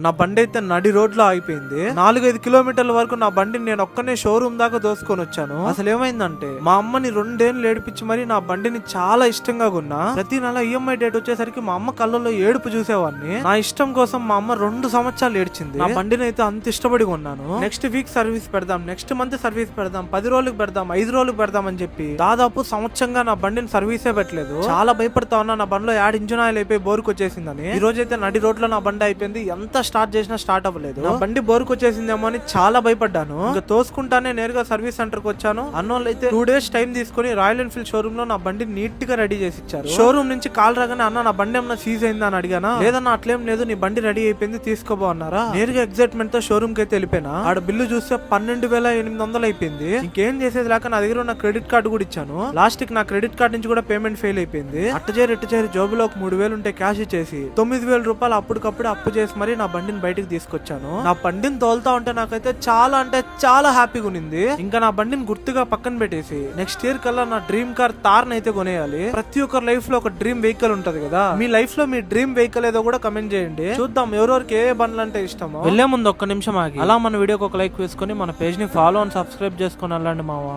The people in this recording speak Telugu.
నా బండి అయితే నడి రోడ్ లో ఆగిపోయింది. 4-5 కిలోమీటర్ల వరకు నా బండిని నేను ఒక్కనే షోరూమ్ దాకా దోసుకొని వచ్చాను. అసలు ఏమైందంటే మా అమ్మని 2 ఏళ్ళు ఏడిపించి మరి నా బండిని చాలా ఇష్టంగా కొన్నా. ప్రతి నెల ఈఎంఐ డేట్ వచ్చేసరికి మా అమ్మ కళ్ళలో ఏడుపు చూసేవాడిని. నా ఇష్టం కోసం మా అమ్మ 2 సంవత్సరాలు ఏడ్చింది. నా బండిని అయితే అంత ఇష్టపడి కొన్నాను. నెక్స్ట్ వీక్ సర్వీస్ పెడదాం, నెక్స్ట్ మంత్ సర్వీస్ పెడదాం, 10 రోజులకు పెడదాం, 5 రోజులకు పెడదాం అని చెప్పి దాదాపు సంవత్సరంగా నా బండిని సర్వీసే పెట్టలేదు. చాలా భయపడతా ఉన్నా నా బండిలో యాడ్ ఇంజిన్ ఆయిల్ అయిపోయి బోరుకు వచ్చేసిందని. ఈ రోజు అయితే నడి రోడ్ లో నా బండి అయిపోయింది. ఎంత స్టార్ట్ చేసినా స్టార్ట్ అవ్వలేదు. నా బండి బోరుకు వచ్చేసిందేమో అని చాలా భయపడ్డాను. ఇంకా తోసుకుంటానే నేరుగా సర్వీస్ సెంటర్ కి వచ్చాను. అన్నోళ్ళు అయితే 2 days టైం తీసుకుని రాయల్ ఎన్ఫీల్డ్ షోరూమ్ లో నా బండి నీట్ గా రెడీ చేసి ఇచ్చారు. షోరూమ్ నుంచి కాల్ రాగానే అన్న నా బండి ఏమన్నా సీజ్ అయిందా అని అడిగానా. లేదన్నా అట్లేం లేదు, నీ బండి రెడీ అయిపోయింది తీసుకోబో అన్నారా. నేరుగా ఎగ్జైట్మెంట్ తో షోరూమ్ కి అయితే వెళ్ళిపోయినా. ఆడ బిల్లు చూస్తే 12,800 అయిపోయింది. ఇంకేం చేసేది లేక నా దగ్గర ఉన్న క్రెడిట్ కార్డు కూడా ఇచ్చాను. లాస్ట్ కి నా క్రెడిట్ కార్డు నుంచి కూడా పేమెంట్ ఫెయిల్ అయిపోయింది. అట్టచేరి జోబులో ఒక 3,000 ఉంటే క్యాష్ ఇచ్చేసి 9,000 రూపాయలు అప్పటికప్పుడు అప్పు చేసి మరి నా బండిని బయటకు తీసుకొచ్చాను. నా బండిని తోలుతా ఉంటే నాకైతే చాలా అంటే చాలా హ్యాపీగా ఉంది. ఇంకా నా బండిని గుర్తుగా పక్కన పెట్టేసి నెక్స్ట్ ఇయర్ కల్లా నా డ్రీమ్ కార్ తార్ అయితే కొనేయాలి. ప్రతి ఒక్కరి లైఫ్ లో ఒక డ్రీమ్ వెహికల్ ఉంటది కదా. మీ లైఫ్ లో మీ డ్రీమ్ వెహికల్ ఏదో కూడా కమెంట్ చేయండి. చూద్దాం ఎవరెవరికి ఏ బండ్లు అంటే ఇష్టమో. వెళ్లే ముందు ఒక్క నిమిషం ఆగి అలా మన వీడియోకి ఒక లైక్ వేసుకొని మన పేజ్ ని ఫాలో అండ్ సబ్స్క్రైబ్ చేసుకొని వెళ్ళండి మావా.